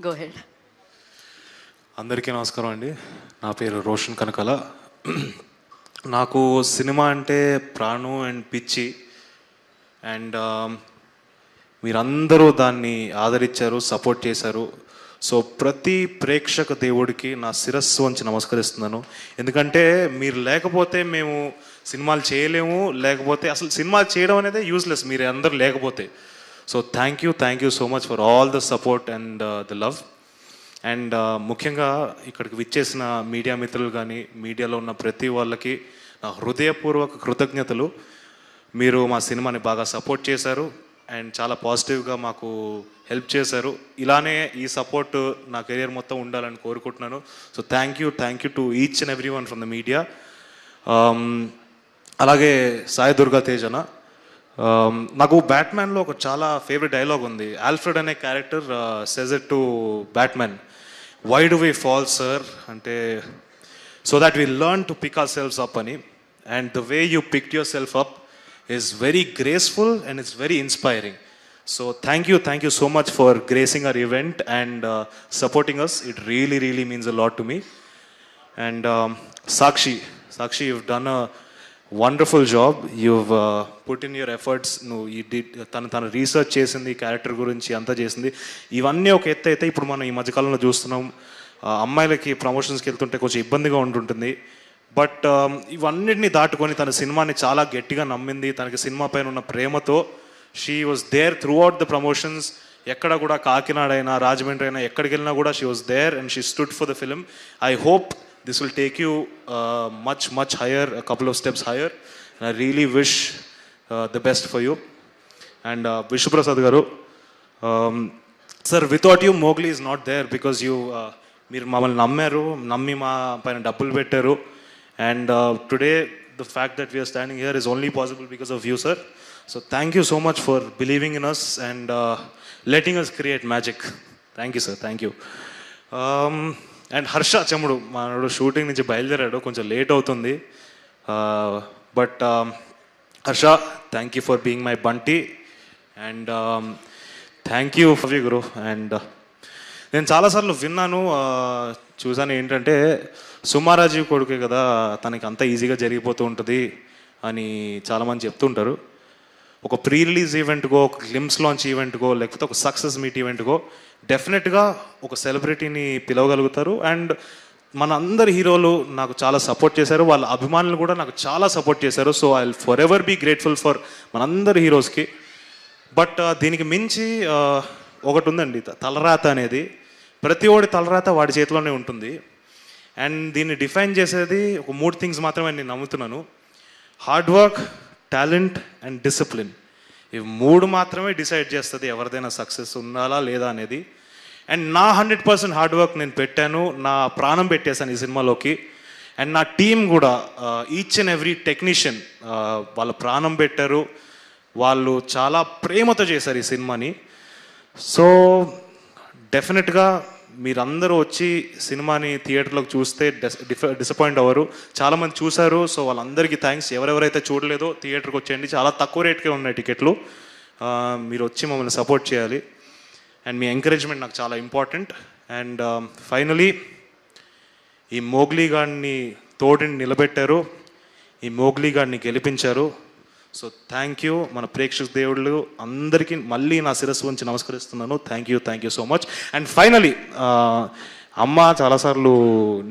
Go head. అందరికీ నమస్కారం అండి. నా పేరు రోషన్ కనకాల. నాకు సినిమా అంటే ప్రాణం అండ్ పిచ్చి. అండ్ మీరందరూ దాన్ని ఆదరించారు, సపోర్ట్ చేశారు. సో ప్రతి ప్రేక్షక దేవుడికి నా శిరస్సు వంచి నమస్కరిస్తున్నాను. ఎందుకంటే మీరు లేకపోతే మేము సినిమాలు చేయలేము, లేకపోతే అసలు సినిమాలు చేయడం అనేది యూజ్లెస్ మీరు అందరూ లేకపోతే. So thank you so much for all the support and the love. And ముఖ్యంగా ఇక్కడికి విచ్చేసిన మీడియా మిత్రులు కానీ, మీడియాలో ఉన్న ప్రతి వాళ్ళకి నా హృదయపూర్వక కృతజ్ఞతలు. మీరు మా సినిమాని బాగా సపోర్ట్ చేశారు అండ్ చాలా పాజిటివ్గా మాకు హెల్ప్ చేశారు. ఇలానే ఈ సపోర్ట్ నా కెరియర్ మొత్తం ఉండాలని కోరుకుంటున్నాను. So thank you to each and every one from the media. అలాగే సాయి దుర్గా తేజన, నాకు బ్యాట్మ్యాన్లో ఒక చాలా ఫేవరెట్ డైలాగ్ ఉంది. ఆల్ఫ్రెడ్ అనే character says it to Batman, why do we fall sir అంటే, so that we learn to pick our selfs up అని. And the way you picked your self up is very graceful and it's very inspiring. So thank you so much for gracing our event and supporting us. It really means a lot to me. And Sakshi, you've done a wonderful job. You've put in your efforts. You did tana research chesindi, character gurinchi anta chesindi. ఇవన్నీ ఒక ఎత్తు అయితే ఇప్పుడు మనం ఈ మధ్యకాలంలో చూస్తున్నాం, అమ్మాయిలకి ప్రమోషన్స్కి వెళ్తుంటే కొంచెం ఇబ్బందిగా ఉంటుంటుంది. బట్ ఇవన్నిటిని దాటుకొని తన సినిమాని చాలా గట్టిగా నమ్మింది. తనకి సినిమా పైన ఉన్న ప్రేమతో she was there throughout the promotions. ఎక్కడ కూడా కాకినాడ అయినా, రాజమండ్రి అయినా, ఎక్కడికి వెళ్ళినా కూడా she was there and she stood for the film. I hope this will take you much higher, couple of steps higher. And I really wish the best for you. And Vishwaprasad garu, sir, without you Mowgli is not there because మీరు మమ్మల్ని నమ్మి మా పైన డబ్బులు పెట్టారు. And today the fact that we are standing here is only possible because of you, sir. So thank you so much for believing in us and letting us create magic. Thank you, sir. Thank you. And Harsha Chamudu, మనోడు shooting నుంచి బయలుదేరాడు, కొంచెం late అవుతుంది. But Harsha, thank you for being my Bunty and thank you for you Guru. And నేను చాలాసార్లు విన్నాను, చూసాను, ఏంటంటే సుమారాజీవ్ కొడుకే కదా, తనకి అంత ఈజీగా జరిగిపోతూ ఉంటుంది అని చాలామంది చెప్తుంటారు. ఒక ప్రీ రిలీజ్ ఈవెంట్కో, ఒక గ్లిమ్స్ లాంచ్ ఈవెంట్కో, లేకపోతే ఒక సక్సెస్ మీట్ ఈవెంట్కో డెఫినెట్గా ఒక సెలబ్రిటీని పిలవగలుగుతారు. అండ్ మన అందరి హీరోలు నాకు చాలా సపోర్ట్ చేశారు, వాళ్ళ అభిమానులు కూడా నాకు చాలా సపోర్ట్ చేశారు. So I will forever be grateful for మనందరి హీరోస్కి. బట్ దీనికి మించి ఒకటి ఉందండి, తలరాత అనేది. ప్రతి ఒడి తలరాత వాడి చేతిలోనే ఉంటుంది. అండ్ దీన్ని డిఫైన్ చేసేది ఒక 3 థింగ్స్ మాత్రమే నేను నమ్ముతున్నాను: hard work, talent and discipline. ఇవి 3 మాత్రమే డిసైడ్ చేస్తుంది ఎవరిదైనా సక్సెస్ ఉండాలా లేదా అనేది. అండ్ నా 100% హార్డ్ వర్క్ నేను పెట్టాను, నా ప్రాణం పెట్టేశాను ఈ సినిమాలోకి. అండ్ నా టీం కూడా, ఈచ్ అండ్ ఎవ్రీ టెక్నీషియన్ వాళ్ళ ప్రాణం పెట్టారు, వాళ్ళు చాలా ప్రేమతో చేశారు ఈ సినిమాని. సో డెఫినెట్గా మీరందరూ వచ్చి సినిమాని థియేటర్లోకి చూస్తే డిసప్పాయింట్ అవ్వరు. చాలామంది చూశారు, సో వాళ్ళందరికీ థ్యాంక్స్. ఎవరెవరైతే చూడలేదో థియేటర్కి వచ్చేయండి, చాలా తక్కువ రేట్కే ఉన్నాయి టికెట్లు. మీరు వచ్చి మమ్మల్ని సపోర్ట్ చేయాలి అండ్ మీ ఎంకరేజ్మెంట్ నాకు చాలా ఇంపార్టెంట్. అండ్ ఫైనలీ ఈ మోగ్లీ గాడిని తోటిని నిలబెట్టారు, ఈ మోగ్లీ గాడిని గెలిపించారు. So thank you. మన ప్రేక్షక దేవుళ్ళు అందరికీ మళ్ళీ నా శిరస్సు వంచి నమస్కరిస్తున్నాను. Thank you so much. And finally అమ్మ, చాలాసార్లు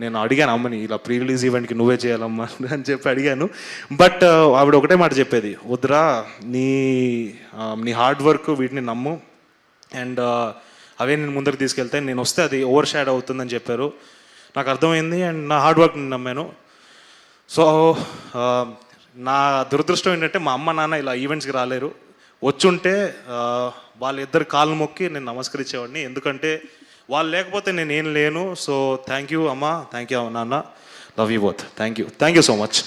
నేను అడిగాను అమ్మని, ఇలా ప్రీ రిలీజ్ ఈవెంట్కి నువ్వే చేయాలమ్మా అని చెప్పి అడిగాను. బట్ ఆవిడ ఒకటే మాట చెప్పేది, వద్దురా, నీ హార్డ్ వర్క్ వీటిని నమ్ము అండ్ అవే నేను ముందరికి తీసుకెళ్తాను, నేను వస్తే అది ఓవర్ షాడ్ అవుతుందని చెప్పారు. నాకు అర్థమైంది అండ్ నా హార్డ్ వర్క్ నేను నమ్మాను. సో నా దురదృష్టం ఏంటంటే మా అమ్మ నాన్న ఇలా ఈవెంట్స్కి రాలేరు. వచ్చుంటే వాళ్ళిద్దరు కాళ్ళు మొక్కి నేను నమస్కరించేవాడిని, ఎందుకంటే వాళ్ళు లేకపోతే నేను ఏం లేను. సో థ్యాంక్ యూ అమ్మ, థ్యాంక్ యూ నాన్న, love you both. Thank you so much.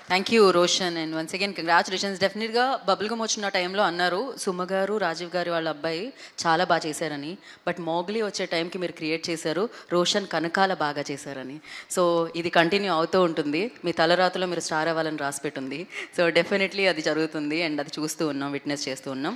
Thank you Roshan. And once again congratulations. డెఫినెట్గా బబుల్గమ్ వచ్చిన టైంలో అన్నారు సుమ గారు, రాజీవ్ గారు వాళ్ళ అబ్బాయి చాలా బాగా చేశారని. బట్ మోగ్లీ వచ్చే టైంకి మీరు క్రియేట్ చేశారు, రోషన్ కనకాల బాగా చేశారని. సో ఇది కంటిన్యూ అవుతూ ఉంటుంది. మీ తలరాతలో మీరు స్టార్ అవ్వాలని రాసిపెట్టుంది. సో డెఫినెట్లీ అది జరుగుతుంది అండ్ అది చూస్తూ ఉన్నాం, విట్నెస్ చేస్తూ ఉన్నాం.